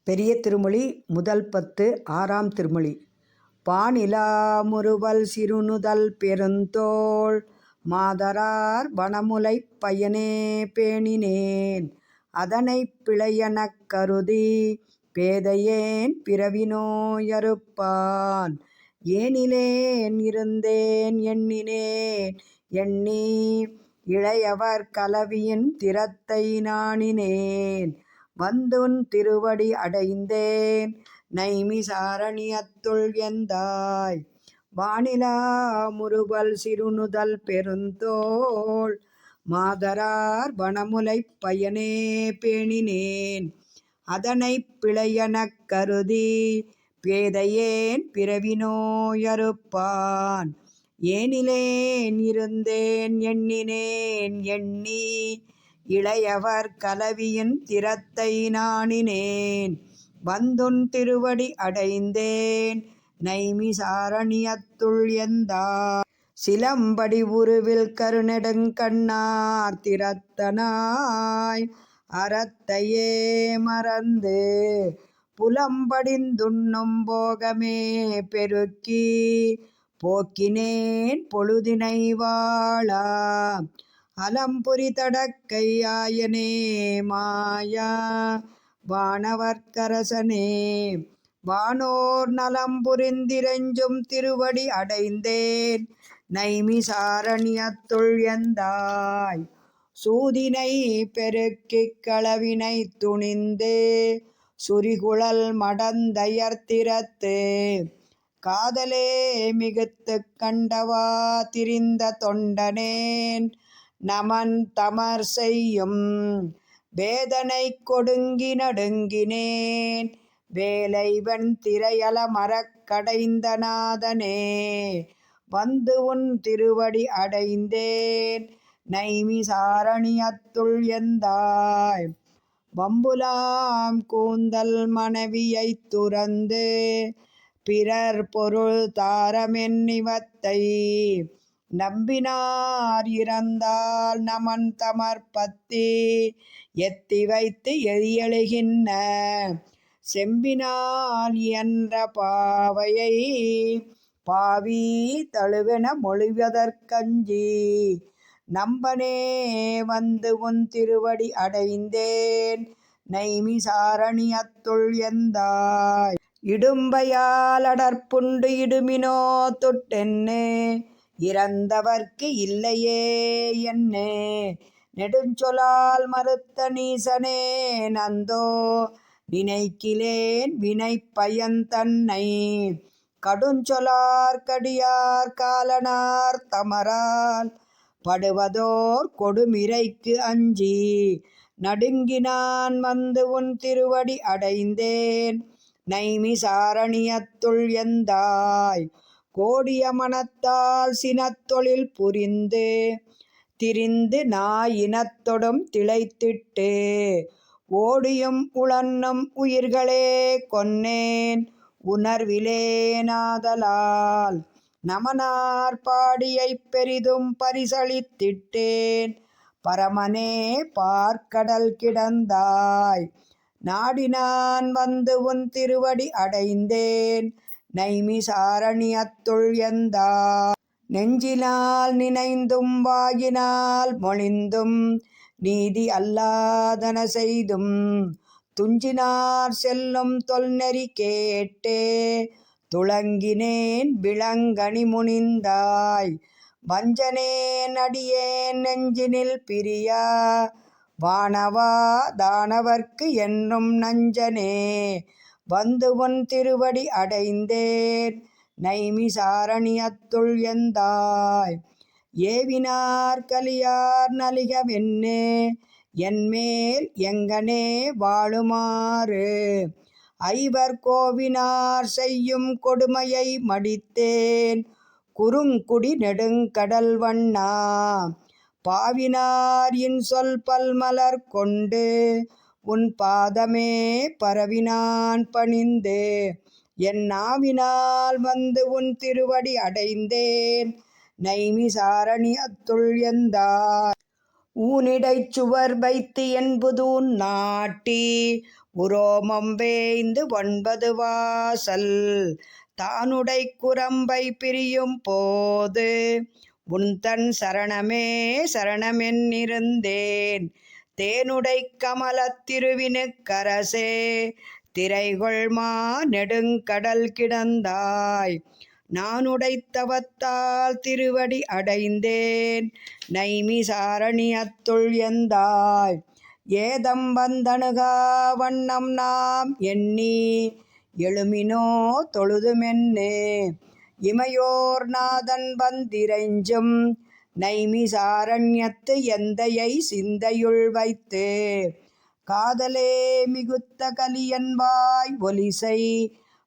பெரிய திருமொழி முதல் 10 ஆறாம் திருமொழி. பானிலா முறுவல் சிறுநுதல் பெருந்தோள் மாதரார் வனமுலைப் பயனே பேணினேன் அதனைப் பிழையெனக் கருதி பேதையேன் பிறவினோ யறுப்பான் ஏனிலேன் இருந்தேன் எண்ணினேன் எண்ணி இளையவர் கலவியின் திறத்தை நாணினேன் வந்துன் திருவடி அடைந்தேன் நைமிசாரண்யத்துள் எந்தாய் வானிலா முறுவல் சிறுநுதல் பெருந்தோள் மாதரார் வனமுலைப் பயனே பேணினேன் அதனைப் பிழையெனக் கருதி பேதையேன் பிறவினோ யறுப்பான் ஏனிலேன் இருந்தேன் எண்ணினேன் எண்ணி இளையவர் கலவியின் திறத்தை நாணினேன் வந்துன் திருவடி அடைந்தேன் நைமிசாரண்யத்துள் எந்தாய் சிலம்படி உருவில் கருநெடுங்கண்ணார் திறத்தனாய் அறத்தையே மறந்து புலம்படிந்துண்ணும் போகமே பெருக்கி போக்கினேன் பொழுதினை வாழா அலம்புரி தடக்கை ஆயனே மாயா வானவர்க்கரசனே வானோர் நலம்புரிந்திரஞ்சும் திருவடி அடைந்தேன் நைமிசாரண்யத்துள் எந்தாய் சூதினை பெருக்கிக் களவினை துணிந்து சுரிகுழல் மடந்தையர்த்திறத்து காதலே மிகுத்துக் கண்டவா திரிந்த தொண்டனேன் நமன் தமர் செய்யும் வேதனை கொடுங்கி நடுங்கினேன் வேலைவன் திரையல மரக்கடைந்த நாதனே வந்து உன் திருவடி அடைந்தேன் நைமிசாரண்யத்துள் எந்தாய் வம்புலாம் கூந்தல் மனைவியைத் துறந்து பிறர் பொருள் தாரமென்னிவத்தை நம்பினார் இறந்தால் நமன் தமர் பத்தி எத்தி வைத்து எரியழுகின்ற செம்பினால் இயன்ற பாவையை பாவி தழுவென மொழிவதற்கஞ்சி நம்பனே வந்து உன் திருவடி அடைந்தேன் நைமிசாரண்யத்துள் எந்தாய் இடும்பையால் அடர்ப்புண்டு இடுமினோ தொட்டென்னு இறந்தவர்க்கு இல்லையே என்னே நெடுஞ்சொலால் மறுத்த நீசனே நந்தோ நினைக்கிலேன் வினை பயன் தன்னை கடுஞ்சொலார் கடியார் காலனார் தமரால் படுவதோர் கொடுமிரைக்கு அஞ்சி நடுங்கினான் வந்து உன் திருவடி அடைந்தேன் நைமிசாரண்யத்துள் எந்தாய் கோடிய மனத்தால் சினத்தொழில் புரிந்து திரிந்து நாயினத்தொடும் திளைத்திட்டு ஓடியும் உழன்னும் உயிர்களே கொன்னேன் உணர்விலேனாதலால் நமனார் பாடியைப் பெரிதும் பரிசளித்திட்டேன் பரமனே பார்க்கடல் கிடந்தாய் நாடினான் வந்து உன் திருவடி அடைந்தேன் நைமிசாரண்யத்துள் எந்தாய் நெஞ்சினால் நினைந்தும் வாயினால் மொழிந்தும் நீதி அல்லாதன செய்தும் துஞ்சினார் செல்லும் தொல்நெறி கேட்டே துளங்கினேன் விளங்கனி முனிந்தாய் வஞ்சனேன் அடியேன் நெஞ்சினில் பிரியா வானவா தானவர்க்கு என்றும் நஞ்சனே வந்து உன் திருவடி அடைந்தேன் நைமிசாரண்யத்துள் எந்தாய் ஏவினார் கலியார் நலிகவென்னு என்மேல் எங்கனே வாழுமாறு ஐவர் கோவினார் செய்யும் கொடுமையை மடித்தேன் குறுங்குடி நெடுங்கடல் வண்ணா பாவினார் இன்சொல் பல்மலர் கொண்டு உன் பாதமே பரவினான் பணிந்து என் நாவினால் வந்து உன் திருவடி அடைந்தேன் நைமிசாரண்யத்துள் எந்தாய் ஊனிடைச் சுவர் வைத்து என்புதூன் நாட்டி உரோமம் வேய்ந்து 9 வாசல் தானுடை குரம்பை பிரியும் போது உன்தன் சரணமே சரணமென்னிருந்தேன் தேனுடை கமலத் திருவினுக்கரசே திரைகொள்மா நெடுங்கடல் கிடந்தாய் நானுடைத்தவத்தால் திருவடி அடைந்தேன் நைமிசாரண்யத்துள் எந்தாய் ஏதம் வந்தணுகா வண்ணம் நாம் எண்ணி எழுமினோ தொழுதுமென்னே இமையோர் நாதன் வந்திரைஞ்சும் நைமிசாரண்யத்து எந்தையை சிந்தையுள் வைத்து காதலே மிகுத்த கலியன்வாய் ஒலிசை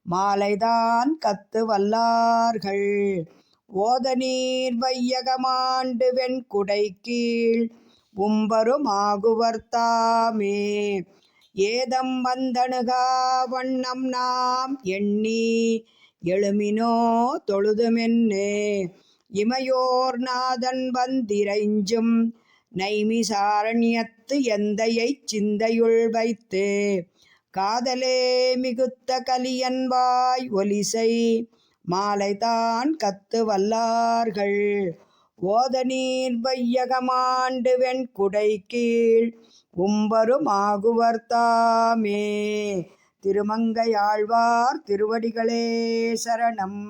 மாலைதான் கத்து வல்லார்கள் ஓத நீர் வையகமாண்டு வெண்குடை கீழ் உம்பருமாகுவர் தாமே ஏதம் வந்தணுகா வண்ணம் நாம் எண்ணி எழுமினோ தொழுதுமென்னே இமையோர் நாதன் வந்திரைஞ்சும் நைமிசாரண்யத்து எந்தையைச் சிந்தையுள் வைத்து காதலே மிகுத்த கலியன்வாய் ஒலிசை மாலைதான் கத்து வல்லார்கள் ஓத நீர் வையகமாண்டு வெண்குடை கீழ் உம்பருமாகுவர் தாமே. திருமங்கையாழ்வார் திருவடிகளே சரணம்.